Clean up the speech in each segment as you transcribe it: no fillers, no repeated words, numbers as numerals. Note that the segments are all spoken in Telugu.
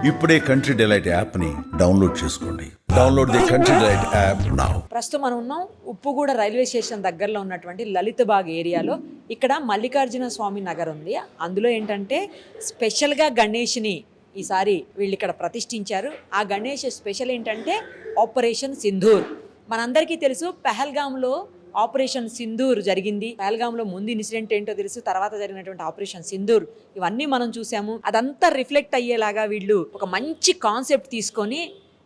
ఇప్పుడే కంట్రీ డిలైట్ యాప్ని డౌన్లోడ్ చేసుకోండి. Download the country delight app now. ప్రస్తుతం మనం ఉన్నాం ఉప్పుగూడ రైల్వే స్టేషన్ దగ్గరలో ఉన్నటువంటి లలితబాగ్ ఏరియాలో. ఇక్కడ మల్లికార్జున స్వామి నగర్ ఉంది. అందులో ఏంటంటే స్పెషల్గా గణేష్ని ఈసారి వీళ్ళు ఇక్కడ ప్రతిష్ఠించారు. ఆ గణేష్ స్పెషల్ ఏంటంటే ఆపరేషన్ సింధూర్. మనందరికీ తెలుసు పెహల్గాంలో ఆపరేషన్ సింధూర్ జరిగింది. పహల్గాంలో ముందు ఇన్సిడెంట్ ఏంటో తెలుసు, తర్వాత జరిగినటువంటి ఆపరేషన్ సింధూర్ ఇవన్నీ మనం చూసాము. అదంతా రిఫ్లెక్ట్ అయ్యేలాగా వీళ్ళు ఒక మంచి కాన్సెప్ట్ తీసుకొని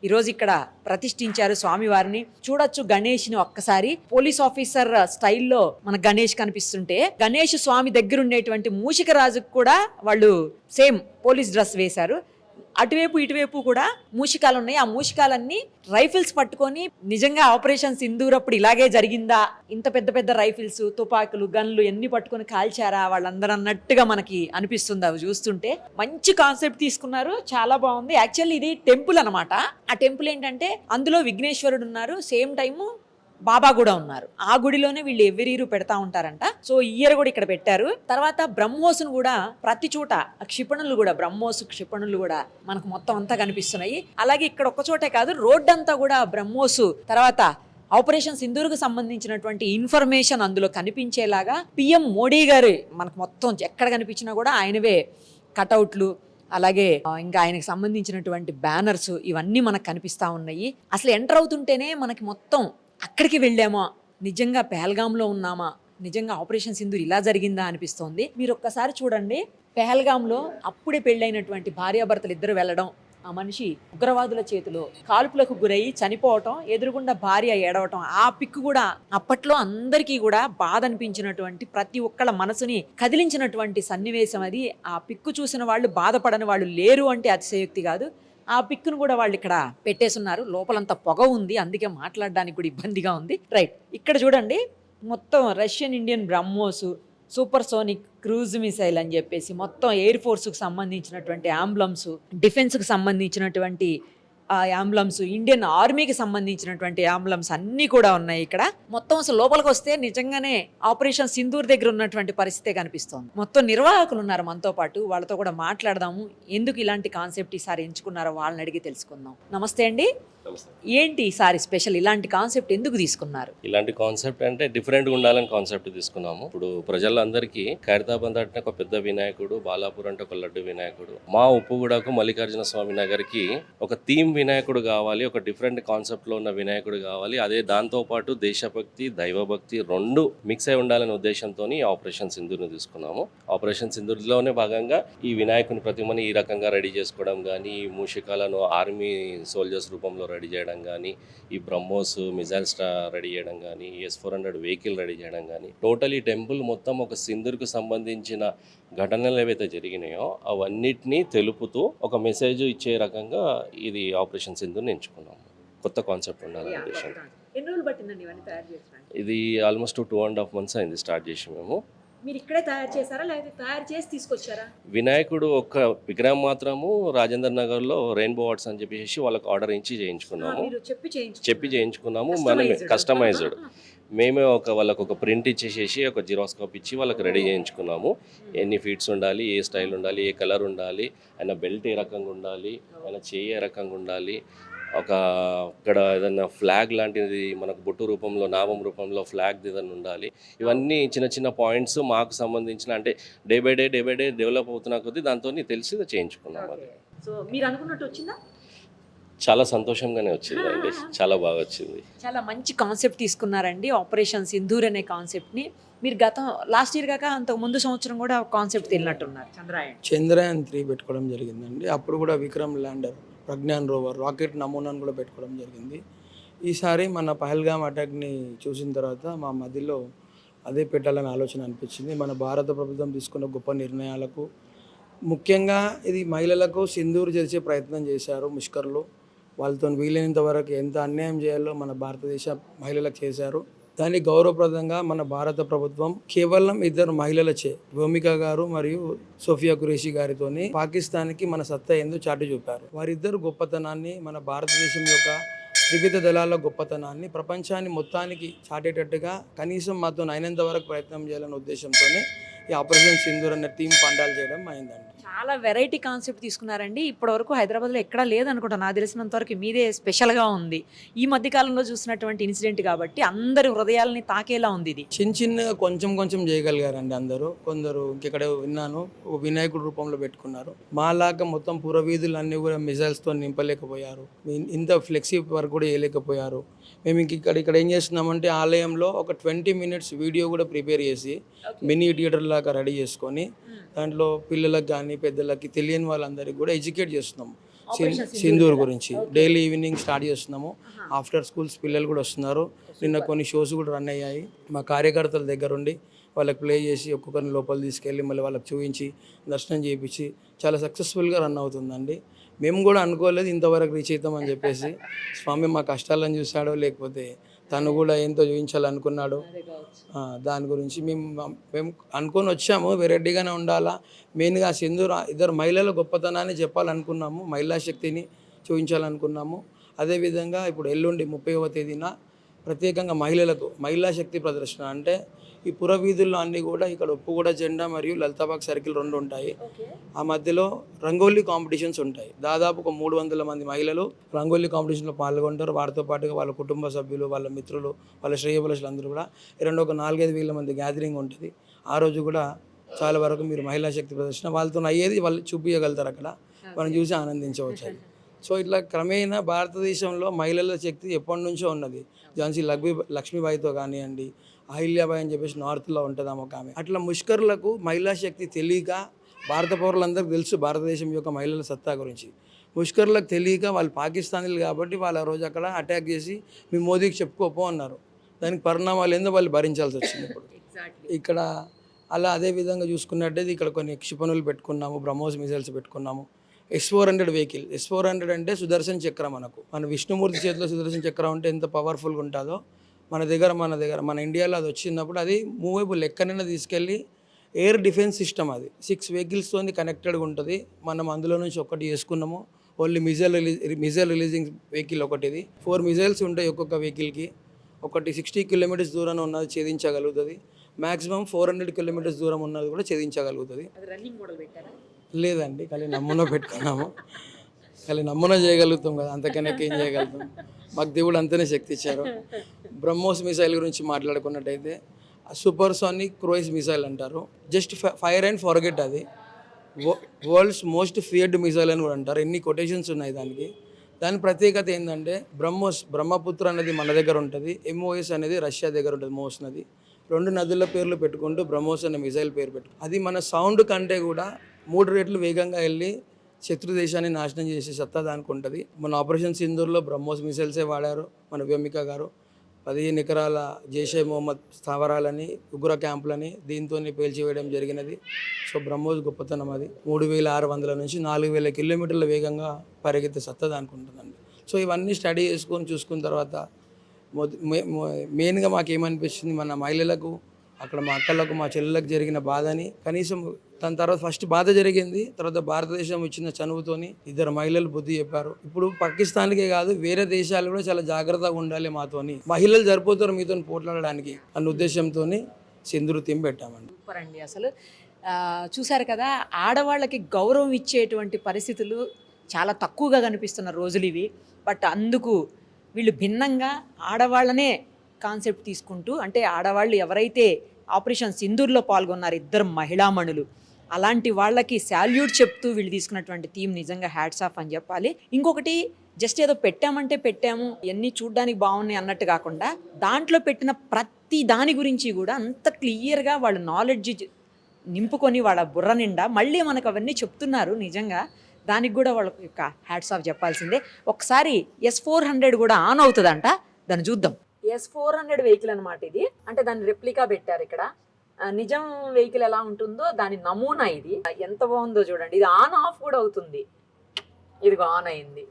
ఈరోజు ఇక్కడ ప్రతిష్ఠించారు స్వామివారిని. చూడొచ్చు గణేష్ని ఒక్కసారి. పోలీస్ ఆఫీసర్ స్టైల్లో మన గణేష్ కనిపిస్తుంటే, గణేష్ స్వామి దగ్గర ఉండేటువంటి మూషిక రాజుకు కూడా వాళ్ళు సేమ్ పోలీస్ డ్రెస్ వేశారు. అటువైపు ఇటువైపు కూడా మూషికాలు ఉన్నాయి. ఆ మూషికాలన్నీ రైఫిల్స్ పట్టుకొని నిజంగా ఆపరేషన్ సింధూర్ అప్పుడు ఇలాగే జరిగిందా, ఇంత పెద్ద పెద్ద రైఫిల్స్, తుపాకులు, గన్లు ఎన్ని పట్టుకొని కాల్చారా వాళ్ళందరూ అన్నట్టుగా మనకి అనిపిస్తుంది అవి చూస్తుంటే. మంచి కాన్సెప్ట్ తీసుకున్నారు, చాలా బాగుంది. యాక్చువల్లీ ఇది టెంపుల్ అనమాట. ఆ టెంపుల్ ఏంటంటే అందులో విఘ్నేశ్వరుడు ఉన్నారు, సేమ్ టైము బాబా కూడా ఉన్నారు. ఆ గుడిలోనే వీళ్ళు ఎవ్రీ ఇయర్ పెడతా ఉంటారంట. సో ఈ ఇయర్ కూడా ఇక్కడ పెట్టారు. తర్వాత బ్రహ్మోసును కూడా ప్రతి చోట క్షిపణులు కూడా, బ్రహ్మోసు క్షిపణులు కూడా మనకు మొత్తం అంతా కనిపిస్తున్నాయి. అలాగే ఇక్కడ ఒక్క చోటే కాదు, రోడ్ అంతా కూడా బ్రహ్మోసు, తర్వాత ఆపరేషన్ సింధూర్కు సంబంధించినటువంటి ఇన్ఫర్మేషన్ అందులో కనిపించేలాగా పిఎం మోడీ గారు మనకు మొత్తం ఎక్కడ కనిపించినా కూడా ఆయనవే కటౌట్లు, అలాగే ఇంకా ఆయనకు సంబంధించినటువంటి బ్యానర్స్ ఇవన్నీ మనకు కనిపిస్తూ ఉన్నాయి. అసలు ఎంటర్ అవుతుంటేనే మనకి మొత్తం అక్కడికి వెళ్ళామా, నిజంగా పెహల్గాంలో ఉన్నామా, నిజంగా ఆపరేషన్ సింధూర్ ఇలా జరిగిందా అనిపిస్తోంది. మీరు ఒక్కసారి చూడండి, పెహల్గాంలో అప్పుడే పెళ్ళైనటువంటి భార్యాభర్తలు ఇద్దరు వెళ్ళడం, ఆ మనిషి ఉగ్రవాదుల చేతిలో కాల్పులకు గురయ్యి చనిపోవటం, ఎదురుగుండా భార్య ఏడవటం, ఆ పిక్కు కూడా అప్పట్లో అందరికీ కూడా బాధ అనిపించినటువంటి, ప్రతి ఒక్కళ్ళ మనసుని కదిలించినటువంటి సన్నివేశం అది. ఆ పిక్కు చూసిన వాళ్ళు బాధపడని వాళ్ళు లేరు అంటే అతిశయోక్తి కాదు. ఆ పిక్ను కూడా వాళ్ళు ఇక్కడ పెట్టేస్తున్నారు. లోపలంతా పొగ ఉంది, అందుకే మాట్లాడడానికి కూడా ఇబ్బందిగా ఉంది. రైట్, ఇక్కడ చూడండి మొత్తం Russian Indian BrahMos, super sonic cruise missile అని చెప్పేసి మొత్తం ఎయిర్ ఫోర్స్కు సంబంధించినటువంటి అంబులెన్స్, డిఫెన్స్కి సంబంధించినటువంటి అంబులెన్స్, ఇండియన్ ఆర్మీకి సంబంధించినటువంటి అంబులెన్స్ అన్నీ కూడా ఉన్నాయి ఇక్కడ. మొత్తం అసలు లోపలికి వస్తే నిజంగానే ఆపరేషన్ సింధూర్ దగ్గర ఉన్నటువంటి పరిస్థితే కనిపిస్తోంది. మొత్తం నిర్వాహకులు ఉన్నారు మనతో పాటు, వాళ్ళతో కూడా మాట్లాడదాము. ఎందుకు ఇలాంటి కాన్సెప్ట్ ఈసారి ఎంచుకున్నారో వాళ్ళని అడిగి తెలుసుకుందాం. నమస్తే అండి. ఏంటి ఈసారి స్పెషల్, ఇలాంటి కాన్సెప్ట్ ఎందుకు తీసుకున్నారు? ఇలాంటి కాన్సెప్ట్ అంటే డిఫరెంట్గా ఉండాలని కాన్సెప్ట్ తీసుకున్నాము. ఇప్పుడు ప్రజలందరికీ ఖైరతాబాద్ అంటే ఒక పెద్ద వినాయకుడు, బాలాపూర్ అంటే ఒక లడ్డు వినాయకుడు, మా ఉప్పుగూడకు మల్లికార్జున స్వామి నగర్కి ఒక థీమ్ వినాయకుడు కావాలి, ఒక డిఫరెంట్ కాన్సెప్ట్లో ఉన్న వినాయకుడు కావాలి. అదే దాంతోపాటు దేశభక్తి, దైవభక్తి రెండు మిక్స్ అయి ఉండాలనే ఉద్దేశంతో ఆపరేషన్ సింధూర్ని తీసుకున్నాము. ఆపరేషన్ సింధూర్లోనే భాగంగా ఈ వినాయకుని ప్రతిమని ఈ రకంగా రెడీ చేసుకోవడం కానీ, ఈ మూషికాలను ఆర్మీ సోల్జర్స్ రూపంలో రెడీ చేయడం కానీ, ఈ బ్రహ్మోస్ మిజైల్స్ రెడీ చేయడం కానీ, S-400 వెహికల్ రెడీ చేయడం కానీ, టోటల్ ఈ టెంపుల్ మొత్తం ఒక సింధూర్కు సంబంధించిన ఘటనలు ఏవైతే జరిగినాయో అవన్నిటినీ తెలుపుతూ ఒక మెసేజ్ ఇచ్చే రకంగా ఇది ఆపరేషన్ సింధూర్ని ఎంచుకున్నాము. కొత్త కాన్సెప్ట్ ఉండాలనే ఉద్దేశం. ఎన్ని రోజులు పట్టిందండి ఇవన్నీ తయారు చేసడానికి? ఇది ఆల్మోస్ట్ 2.5 months అయింది స్టార్ట్ చేసి మేము. మీరు ఇక్కడే తయారు చేశారా లేకపోతే తయారు చేసి తీసుకొచ్చారా? వినాయకుడు ఒక విగ్రహం మాత్రము రాజేంద్ర నగర్లో రెయిన్బో ఆర్ట్స్ అని చెప్పేసి వాళ్ళకి ఆర్డర్ ఇచ్చి చేయించుకున్నాము. చెప్పి చేయించుకున్నాము. మనమే కస్టమైజ్డ్. మేమే వాళ్ళకు ఒక ప్రింట్ ఇచ్చేసేసి ఒక జిరాక్స్ కాపీ ఇచ్చి వాళ్ళకి రెడీ చేయించుకున్నాము. ఎన్ని ఫీట్స్ ఉండాలి, ఏ స్టైల్ ఉండాలి, ఏ కలర్ ఉండాలి, ఆయన బెల్ట్ ఏ రకంగా ఉండాలి, ఆయన చేయి ఏ రకంగా ఉండాలి, ఇక్కడ ఏదన్నా ఫ్లాగ్ లాంటిది మనకు బొట్టు రూపంలో, నామం రూపంలో ఫ్లాగ్ ఏదన్నా ఉండాలి. ఇవన్నీ చిన్న చిన్న పాయింట్స్ మాకు సంబంధించిన, అంటే డే బై డే డెవలప్ అవుతున్న కొద్దీ దాంతో తెలిసి చేయించుకున్నాం. అది సో మీరు అనుకున్నట్టు వచ్చిందా? చాలా సంతోషంగానే వచ్చింది అండి, చాలా బాగా వచ్చింది. చాలా మంచి కాన్సెప్ట్ తీసుకున్నారండి, ఆపరేషన్ సింధూర్ అనే కాన్సెప్ట్ని. మీరు లాస్ట్ ఇయర్ కాక అంతకు ముందు సంవత్సరం కూడా కాన్సెప్ట్ తెలినట్టున్నారు. చంద్రయాన్ 3 పెట్టుకోవడం జరిగిందండి. అప్పుడు కూడా Vikram lander, Pragyan rover, rocket నమూనాను కూడా పెట్టుకోవడం జరిగింది. ఈసారి మన పహల్గామ్ అటాక్ని చూసిన తర్వాత మా మధ్యలో అదే పెట్టాలని ఆలోచన అనిపించింది. మన భారత ప్రభుత్వం తీసుకున్న గొప్ప నిర్ణయాలకు, ముఖ్యంగా ఇది మహిళలకు సింధూర్ చేసే ప్రయత్నం చేశారు ముష్కర్లు. వాళ్ళతో వీలైనంత వరకు ఎంత అన్యాయం చేయాలో మన భారతదేశ మహిళలకు చేశారు. దానికి గౌరవప్రదంగా మన భారత ప్రభుత్వం కేవలం 2 మహిళలచే, భూమిక గారు మరియు సోఫియా ఖురేషీ గారితోని పాకిస్తాన్కి మన సత్తా ఎందుకు చాటి చూపారు. వారిద్దరు గొప్పతనాన్ని, మన భారతదేశం యొక్క త్రివిధ దళాల గొప్పతనాన్ని ప్రపంచాన్ని మొత్తానికి చాటేటట్టుగా కనీసం మాతో అయినంత వరకు ప్రయత్నం చేయాలనే ఉద్దేశంతోనే ఈ ఆపరేషన్ సింధూర్ అనే టీం పండాలు చేయడం అయిందండి. చాలా వెరైటీ కాన్సెప్ట్ తీసుకున్నారండి. ఇప్పటివరకు హైదరాబాద్లో ఎక్కడా లేదనుకుంటా, నాకు తెలిసినంత వరకు మీదే స్పెషల్గా ఉంది. ఈ మధ్య కాలంలో చూసినటువంటి ఇన్సిడెంట్ కాబట్టి అందరి హృదయాలని తాకేలా ఉంది ఇది. చిన్నగా కొంచెం చేయగలిగారండి అందరూ. కొందరు ఇంకెక్కడ విన్నాను వినాయకుడు రూపంలో పెట్టుకున్నారు. మాలాగా మొత్తం పురవీధులు అన్నీ కూడా మిజైల్స్తో నింపలేకపోయారు. ఇంత ఫ్లెక్సీ వర్క్ కూడా చేయలేకపోయారు. మేము ఇక్కడ ఏం చేస్తున్నామంటే ఆలయంలో ఒక 20 minutes వీడియో కూడా ప్రిపేర్ చేసి మినీ థియేటర్ లాగా రెడీ చేసుకొని దాంట్లో పిల్లలకు కానీ పెద్దలకి తెలియని వాళ్ళందరికీ కూడా ఎడ్యుకేట్ చేస్తున్నాము సింధూర్ గురించి. డైలీ ఈవినింగ్ స్టార్ట్ చేస్తున్నాము. ఆఫ్టర్ స్కూల్స్ పిల్లలు కూడా వస్తున్నారు. నిన్న కొన్ని షోస్ కూడా రన్ అయ్యాయి. మా కార్యకర్తల దగ్గర ఉండి వాళ్ళకి ప్లే చేసి ఒక్కొక్కరిని లోపల తీసుకెళ్ళి మళ్ళీ వాళ్ళకి చూపించి దర్శనం చేయించి చాలా సక్సెస్ఫుల్గా రన్ అవుతుందండి. మేము కూడా అనుకోలేదు ఇంతవరకు రీచ్ అవుతామని చెప్పేసి. స్వామి మా కష్టాలను చూశాడో లేకపోతే తను కూడా ఏంతో చూపించాలనుకున్నాడు. దాని గురించి మేము అనుకొని వచ్చాము. వెరైటీగానే ఉండాలా, మెయిన్గా సింధూర్ ఇద్దరు మహిళల గొప్పతనాన్ని చెప్పాలనుకున్నాము, మహిళా శక్తిని చూపించాలనుకున్నాము. అదేవిధంగా ఇప్పుడు ఎల్లుండి 30వ తేదీన ప్రత్యేకంగా మహిళలకు మహిళా శక్తి ప్రదర్శన. అంటే ఈ పురవీధుల్లో అన్నీ కూడా ఇక్కడ ఉప్పుగూడ జెండా మరియు లలితాబాగ్ సర్కిల్ 2 ఉంటాయి. ఆ మధ్యలో రంగోలీ కాంపిటీషన్స్ ఉంటాయి. దాదాపు ఒక 300 మంది మహిళలు రంగోలీ కాంపిటీషన్లో పాల్గొంటారు. వారితో పాటుగా వాళ్ళ కుటుంబ సభ్యులు, వాళ్ళ మిత్రులు, వాళ్ళ శ్రేయోభిలాషులు అందరూ కూడా. ఒక 4-5 వేల మంది గ్యాదరింగ్ ఉంటుంది. ఆ రోజు కూడా చాలా వరకు మీరు మహిళా శక్తి ప్రదర్శన వాళ్ళతో అయ్యేది వాళ్ళు చూపించగలుగుతారు. అక్కడ మనం చూసి ఆనందించవచ్చు. అది సో ఇట్లా క్రమేణా భారతదేశంలో మహిళల శక్తి ఎప్పటి నుంచో ఉన్నది. ఝాన్సీ లక్ష్మీబాయితో కానివ్వండి, అహిల్యాబాయి అని చెప్పేసి నార్త్లో ఉంటుంది ఒక ఆమె. అట్లా ముష్కర్లకు మహిళా శక్తి తెలియక, భారత పౌరులందరికీ తెలుసు భారతదేశం యొక్క మహిళల సత్తా గురించి. ముష్కర్లకు తెలియక వాళ్ళు పాకిస్తానీలు కాబట్టి వాళ్ళు ఆ రోజు అక్కడ అటాక్ చేసి మీ మోదీకి చెప్పుకోపో అన్నారు. దానికి పరిణామాలు ఏందో వాళ్ళు భరించాల్సి వచ్చింది. ఇప్పుడు ఇక్కడ అలా అదే విధంగా చూసుకున్నట్టయితే ఇక్కడ కొన్ని క్షిపణులు పెట్టుకున్నాము, బ్రహ్మోస్ మిసైల్స్ పెట్టుకున్నాము. S-400 vehicle. S-400 అంటే సుదర్శన్ చక్రం. మన విష్ణుమూర్తి చేతిలో సుదర్శన్ చక్రం అంటే ఎంత పవర్ఫుల్గా ఉంటుందో మన దగ్గర మన ఇండియాలో అది వచ్చినప్పుడు అది మూవేబుల్ ఎక్కడైనా తీసుకెళ్ళి ఎయిర్ డిఫెన్స్ సిస్టమ్. అది 6 vehiclesతో కనెక్టెడ్గా ఉంటుంది. మనం అందులో నుంచి ఒకటి చేసుకున్నాము. ఓన్లీ మిజైల్ రిలీజింగ్ వెహికల్ ఒకటి. ఇది 4 మిజైల్స్ ఉంటాయి ఒక్కొక్క వెహికల్కి. ఒకటి 60 kilometers దూరం ఉన్నది ఛేదించగలుగుతుంది. మ్యాక్సిమం 400 kilometers దూరం ఉన్నది కూడా ఛేదించగలుగుతుంది. లేదండి, ఖాళీ నమూనా పెట్టుకున్నాము. ఖాళీ నమూనా చేయగలుగుతాం కదా, అంతకన్నా ఏం చేయగలుగుతాం. మాకు దేవుడు అంతనే శక్తి ఇచ్చారు. బ్రహ్మోస్ మిసైల్ గురించి మాట్లాడుకున్నట్టయితే సూపర్సోనిక్ క్రూయిజ్ మిసైల్ అంటారు. Just fire and forget. అది వరల్డ్స్ మోస్ట్ ఫియర్డ్ మిసైల్ అని కూడా అంటారు. ఎన్ని కొటేషన్స్ ఉన్నాయి దానికి. దాని ప్రత్యేకత ఏంటంటే బ్రహ్మపుత్ర అనేది మన దగ్గర ఉంటుంది, MOS అనేది రష్యా దగ్గర ఉంటుంది, మోస్ నది. 2 నదుల పేర్లు పెట్టుకుంటూ బ్రహ్మోస్ అనే మిసైల్ పేరు అది మన సౌండ్ కంటే కూడా 3 రెట్లు వేగంగా వెళ్ళి శత్రు దేశాన్ని నాశనం చేసే సత్తా దానికి ఉంటుంది. మన ఆపరేషన్ సింధూర్లో బ్రహ్మోస్ మిసైల్సే వాడారు మన వ్యోమిక గారు. 15 ఎకరాల జైషే మొహమ్మద్ స్థావరాలని, ఉగ్ర క్యాంపులని దీంతో పేల్చివేయడం జరిగినది. సో బ్రహ్మోస్ గొప్పతనం అది. 3600 నుంచి 4000 kilometers వేగంగా పరిగెత్తే సత్తా దానికి ఉంటుందండి. సో ఇవన్నీ స్టడీ చేసుకొని చూసుకున్న తర్వాత మెయిన్గా మాకేమనిపించింది, మన మహిళలకు అక్కడ మా అక్కలకు మా చెల్లెలకు జరిగిన బాధని కనీసం దాని తర్వాత ఫస్ట్ బాధ జరిగింది, తర్వాత భారతదేశం ఇచ్చిన చనువుతోని 2 మహిళలు బుద్ధి చెప్పారు. ఇప్పుడు పాకిస్తాన్కే కాదు వేరే దేశాలు కూడా చాలా జాగ్రత్తగా ఉండాలి మాతోని, మహిళలు సరిపోతారు మీతో పోట్లాడడానికి అన్న ఉద్దేశంతో సింధూర్ థీమ్ పెట్టామండి. సూపర్ అండి. అసలు చూసారు కదా, ఆడవాళ్ళకి గౌరవం ఇచ్చేటువంటి పరిస్థితులు చాలా తక్కువగా కనిపిస్తున్న రోజులు ఇవి. బట్ అందుకు వీళ్ళు భిన్నంగా ఆడవాళ్ళనే కాన్సెప్ట్ తీసుకుంటూ, అంటే ఆడవాళ్ళు ఎవరైతే ఆపరేషన్ సింధూర్లో పాల్గొన్నారు 2 మహిళామణులు, అలాంటి వాళ్ళకి శాల్యూట్ చెప్తూ వీళ్ళు తీసుకున్నటువంటి థీమ్ నిజంగా హ్యాట్స్ ఆఫ్ అని చెప్పాలి. ఇంకొకటి, జస్ట్ ఏదో పెట్టామంటే పెట్టాము, ఇవన్నీ చూడ్డానికి బాగున్నాయి అన్నట్టు కాకుండా దాంట్లో పెట్టిన ప్రతి దాని గురించి కూడా అంత క్లియర్గా వాళ్ళు నాలెడ్జ్ నింపుకొని వాళ్ళ బుర్ర నిండా మళ్ళీ మనకు అవన్నీ చెప్తున్నారు. నిజంగా దానికి కూడా వాళ్ళ యొక్క హ్యాట్స్ ఆఫ్ చెప్పాల్సిందే. ఒకసారి S-400 కూడా ఆన్ అవుతుందంట, దాన్ని చూద్దాం. S-400 వెహికల్ అనమాట ఇది. అంటే దాన్ని రెప్లికా పెట్టారు ఇక్కడ. నిజం వెహికల్ ఎలా ఉంటుందో దాని నమూనా ఇది. ఎంత బాగుందో చూడండి. ఇది ఆన్ ఆఫ్ కూడా అవుతుంది. ఇదిగో ఆన్ అయింది,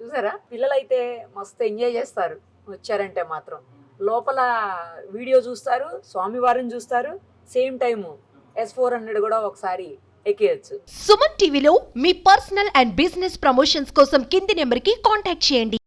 చూసారా? పిల్లలైతే మస్తు ఎంజాయ్ చేస్తారు వచ్చారంటే మాత్రం. లోపల వీడియో చూస్తారు, స్వామివారిని చూస్తారు, సేమ్ టైము S-400 కూడా ఒకసారి ఎక్కేయచ్చు. సుమన్ టీవీలో మీ పర్సనల్ అండ్ బిజినెస్ ప్రమోషన్స్ కోసం కింది నెంబర్కి కాంటాక్ట్ చేయండి.